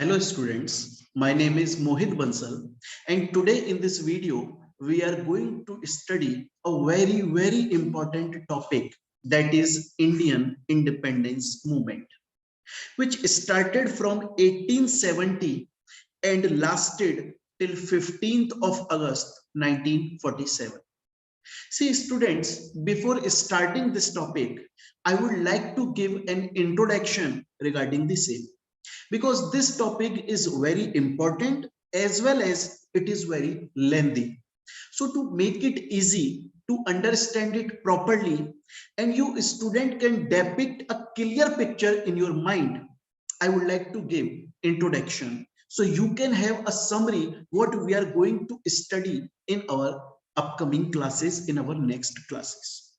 Hello students, my name is Mohit Bansal and today in this video we are going to study a very important topic, that is Indian independence movement, which started from 1870 and lasted till 15th of August 1947. See students, before starting this topic, I would like to give an introduction regarding the same, because this topic is very important as well as it is very lengthy. So to make it easy to understand it properly and you student can depict a clear picture in your mind, I would like to give introduction so you can have a summary what we are going to study in our upcoming classes, in our next classes.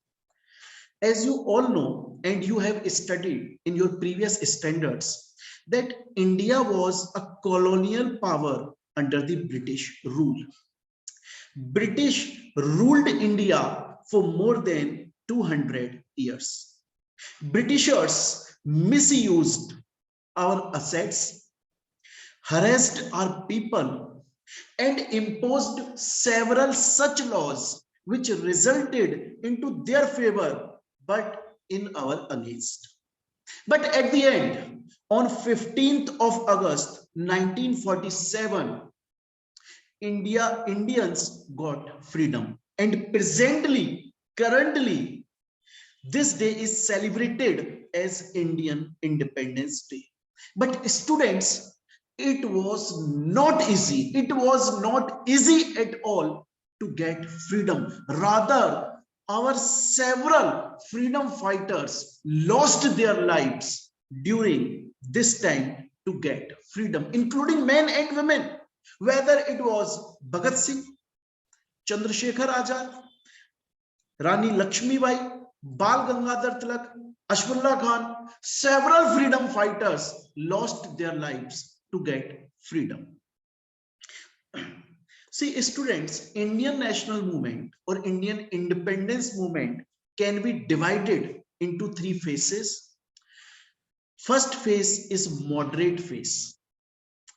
As you all know and you have studied in your previous standards, that India was a colonial power under the British rule. British ruled India for more than 200 years. Britishers misused our assets, harassed our people, and imposed several such laws which resulted into their favor but in our against. But at the end, on 15th of August 1947, Indians got freedom. And currently, this day is celebrated as Indian Independence Day. But students, it was not easy. It was not easy at all to get freedom. Rather, our several freedom fighters lost their lives during this time to get freedom, including men and women, whether it was Bhagat Singh, Chandrasekhar Azad, Rani Lakshmibai, Bal Gangadhar Tilak, Ashfullah Khan, several freedom fighters lost their lives to get freedom. See, students, Indian national movement or Indian independence movement can be divided into three phases. First phase is moderate phase.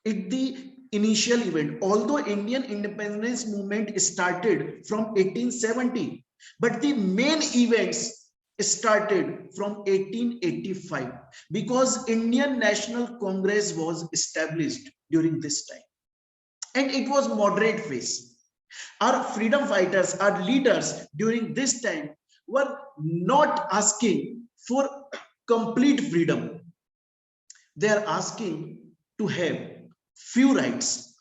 It the initial event, although Indian independence movement started from 1870, but the main events started from 1885 because Indian National Congress was established during this time, and it was moderate phase. Our freedom fighters, our leaders during this time were not asking for complete freedom. They are asking to have few rights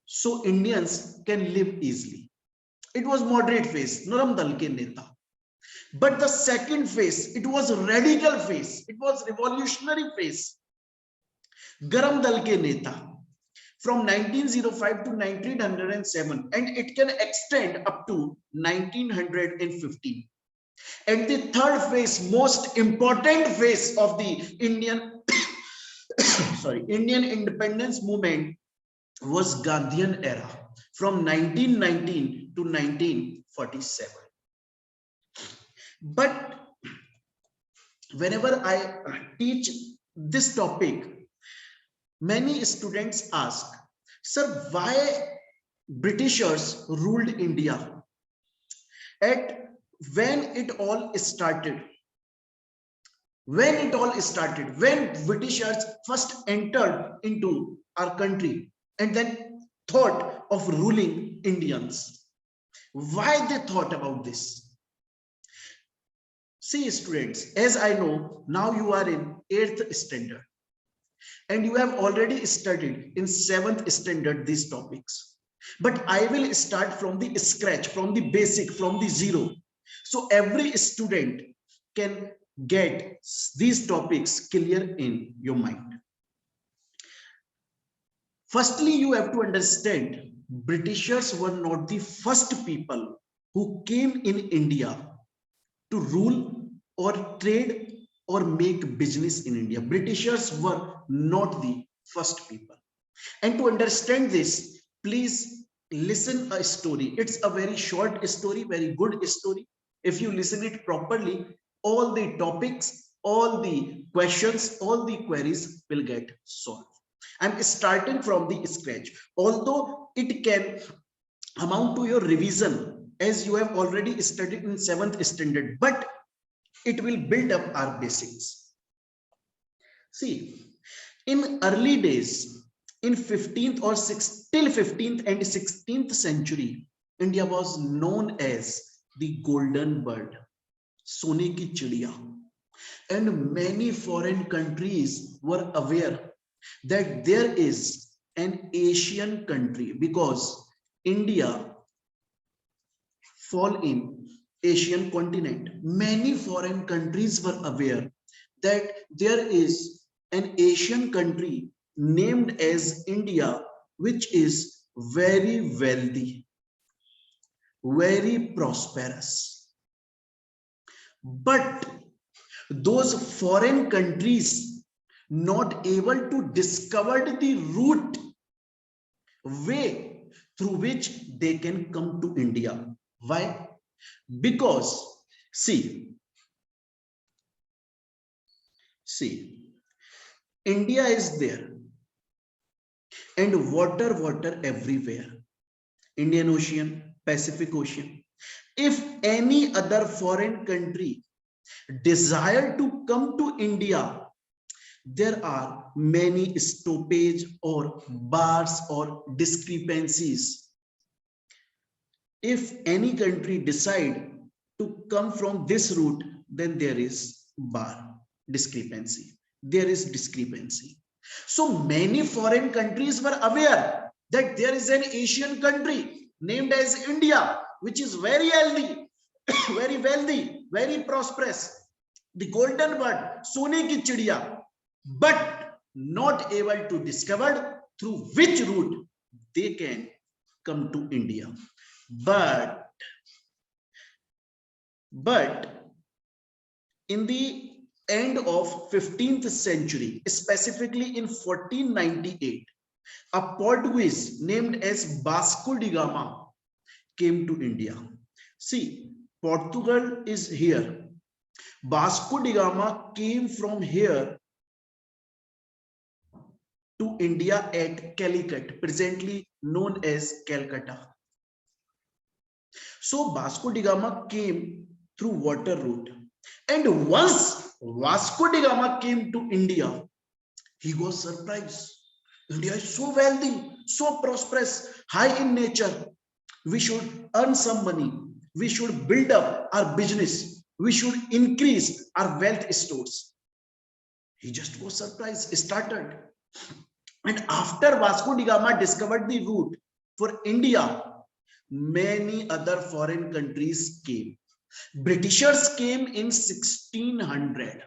so Indians can live easily. It was moderate phase, Naram Dal ke neta. But the second phase, it was radical phase. It was revolutionary phase. Garam Dal ke neta from 1905 to 1907, and it can extend up to 1915. And the third phase, most important phase of the Indian Indian independence movement was Gandhian era from 1919 to 1947. But whenever I teach this topic, many students ask, sir, why Britishers ruled India? At when it all started, when Britishers first entered into our country and then thought of ruling Indians, why they thought about this? See students, as I know, now you are in 8th standard and you have already studied in 7th standard these topics. But I will start from the scratch, from the basic, from the zero. So every student can get these topics clear in your mind. Firstly, you have to understand Britishers were not the first people who came in India to rule or trade or make business in India. Britishers were not the first people. And to understand this, please listen a story. It's a very short story, very good story. If you listen it properly, all the topics, all the questions, all the queries will get solved. I'm starting from the scratch, although it can amount to your revision as you have already studied in 7th standard, but it will build up our basics. See, in early days, in 15th or 6th till 15th and 16th century, India was known as the golden bird, Sone ki chidiya, and many foreign countries were aware that there is an Asian country, because India fall in Asian continent. Many foreign countries were aware that there is an Asian country named as India, which is very wealthy, very prosperous. But those foreign countries not able to discover the route, way through which they can come to India. Why? Because see, India is there and water everywhere. Indian Ocean, Pacific Ocean. If any other foreign country desire to come to India, there are many stoppage or bars or discrepancies. If any country decide to come from this route, then there is bar, discrepancy. There is discrepancy. So many foreign countries were aware that there is an Asian country named as India, which is very healthy, very wealthy, very prosperous. The golden bird, Sone ki chidiya, but not able to discover through which route they can come to India. But in the end of 15th century, specifically in 1498, a Portuguese named as Vasco da Gama came to India. See, Portugal is here. Vasco da Gama came from here to India at Calicut, presently known as Calcutta. So Vasco da Gama came through water route. And once Vasco da Gama came to India, he was surprised. India is so wealthy, so prosperous, high in nature. We should earn some money. We should build up our business. We should increase our wealth stores. He just was surprised, started. And after Vasco da Gama discovered the route for India, many other foreign countries came. Britishers came in 1600.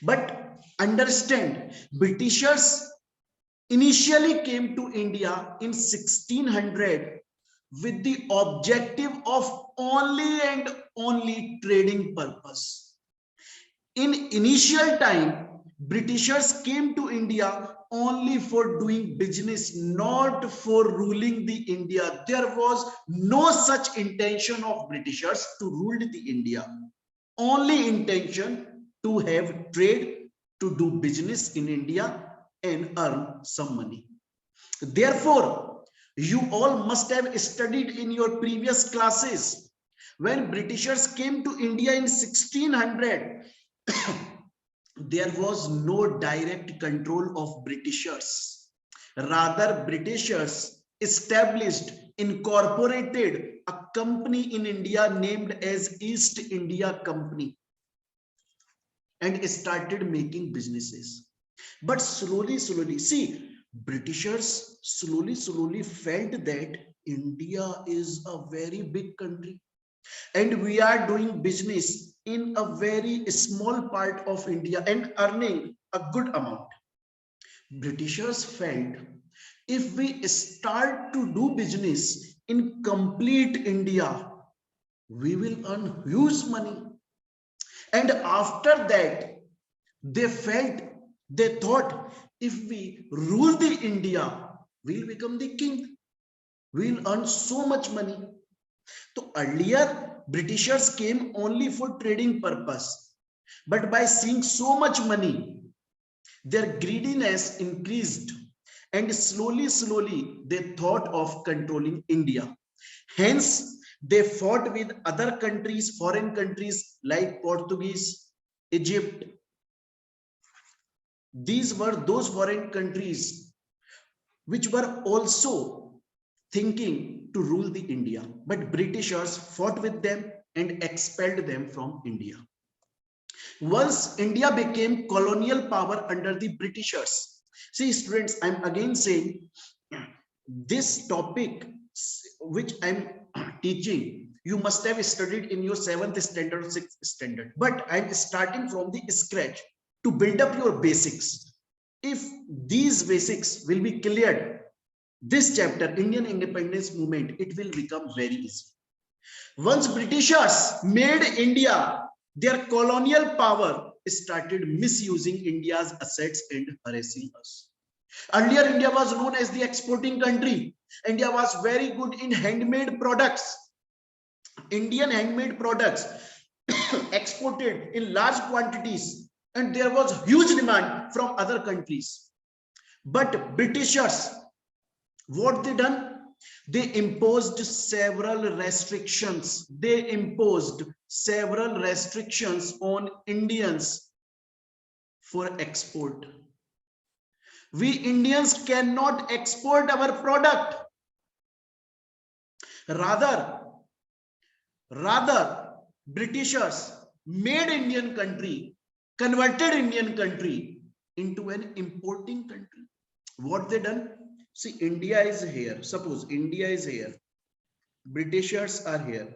But understand, Britishers initially came to India in 1600 with the objective of only and only trading purpose. In initial time, Britishers came to India only for doing business, not for ruling the India. There was no such intention of Britishers to rule the India. Only intention to have trade, to do business in India and earn some money. Therefore, you all must have studied in your previous classes when Britishers came to India in 1600. There was no direct control of Britishers. Rather, Britishers established, incorporated a company in India named as East India Company and started making businesses. But slowly, see, Britishers slowly felt that India is a very big country and we are doing business in a very small part of India and earning a good amount. Britishers felt if we start to do business in complete India, we will earn huge money. And after that, they thought, if we rule the India, we'll become the king. We'll earn so much money. So earlier, Britishers came only for trading purpose. But by seeing so much money, their greediness increased and slowly they thought of controlling India. Hence, they fought with other countries, foreign countries like Portuguese, Egypt. These were those foreign countries which were also thinking to rule the India, but Britishers fought with them and expelled them from India. Once India became colonial power under the Britishers. See, students, I'm again saying this topic which I'm teaching, you must have studied in your 7th standard or 6th standard, but I'm starting from the scratch to build up your basics. If these basics will be cleared, this chapter, Indian independence movement, it will become very easy. Once Britishers made India their colonial power, started misusing India's assets and harassing us. Earlier, India was known as the exporting country. India was very good in handmade products. Indian handmade products exported in large quantities, and there was huge demand from other countries. But Britishers, what they done? They imposed several restrictions. They imposed several restrictions on Indians for export. We Indians cannot export our product. Rather, Britishers made Indian country, converted Indian country into an importing country. What they done? See, India is here. Suppose India is here. Britishers are here.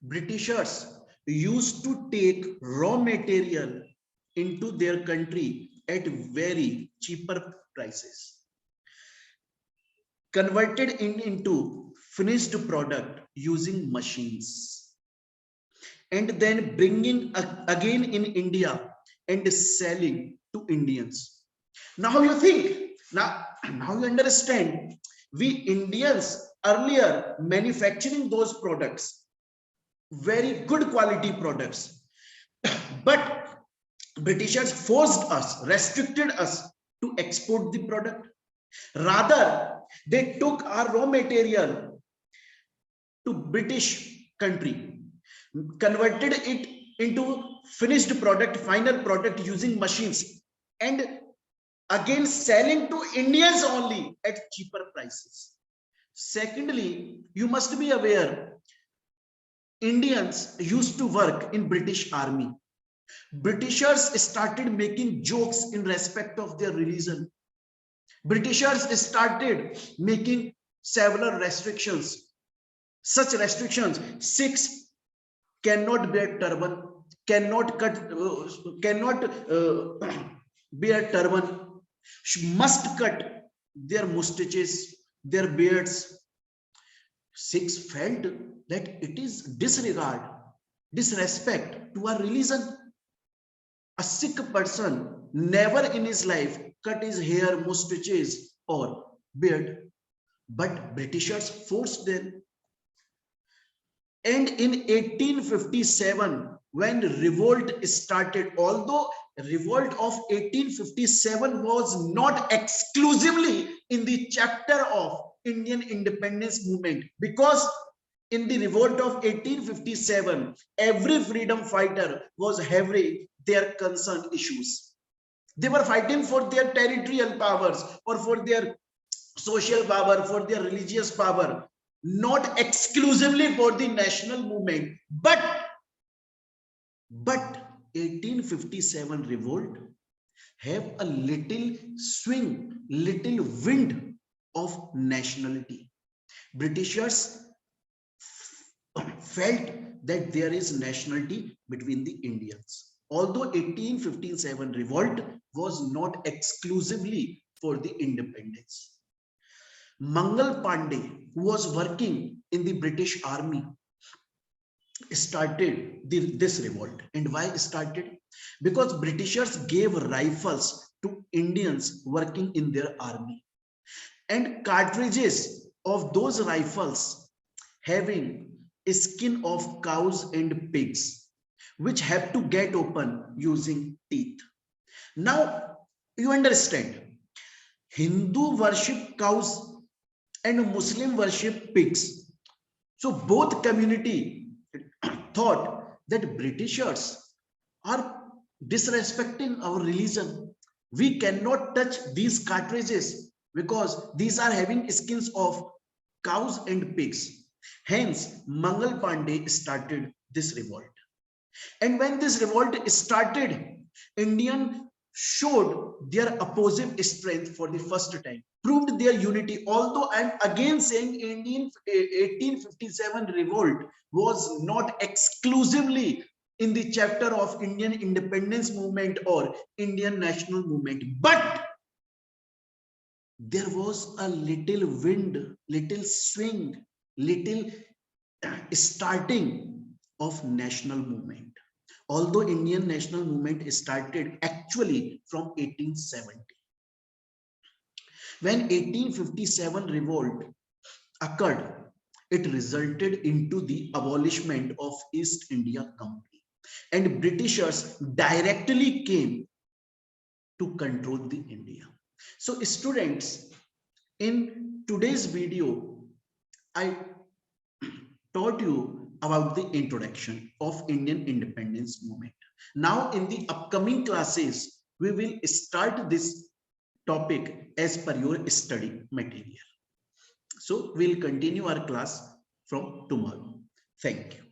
Britishers used to take raw material into their country at very cheaper prices, converted into finished product using machines, and then bringing again in India and selling to Indians. Now you think, now you understand, we Indians earlier manufacturing those products, very good quality products, but Britishers forced us, restricted us to export the product. Rather, they took our raw material to British country, converted it into finished product, final product using machines, and again selling to Indians only at cheaper prices. Secondly, you must be aware, Indians used to work in British Army. Britishers started making jokes in respect of their religion. Britishers started making several restrictions. Such restrictions: Sikhs cannot bear turban, cannot bear turban, must cut their mustaches, their beards. Sikhs felt that it is disregard, disrespect to our religion. A Sikh person never in his life cut his hair, mustaches, or beard, but Britishers forced them. And in 1857, when revolt started, although revolt of 1857 was not exclusively in the chapter of Indian independence movement, because in the revolt of 1857, every freedom fighter was having their concern issues. They were fighting for their territorial powers or for their social power, for their religious power, not exclusively for the national movement. But 1857 revolt have a little swing, little wind of nationality. Britishers felt that there is nationality between the Indians. Although 1857 revolt was not exclusively for the independence. Mangal Pandey, who was working in the British Army, started this revolt. And why started? Because Britishers gave rifles to Indians working in their army, and cartridges of those rifles having a skin of cows and pigs, which have to get open using teeth. Now you understand, Hindu worship cows and Muslim worship pigs. So both community thought that Britishers are disrespecting our religion. We cannot touch these cartridges because these are having skins of cows and pigs. Hence, Mangal Pandey started this revolt. And when this revolt started, Indian showed their oppositive strength for the first time, proved their unity. Although I'm again saying Indian 1857 revolt was not exclusively in the chapter of Indian independence movement or Indian national movement, but there was a little wind, little swing, little starting of national movement. Although Indian national movement started actually from 1870. When 1857 revolt occurred, it resulted into the abolishment of East India Company, and Britishers directly came to control the India. So students, in today's video, I taught you about the introduction of Indian independence movement. Now in the upcoming classes, we will start this topic as per your study material. So we'll continue our class from tomorrow. Thank you.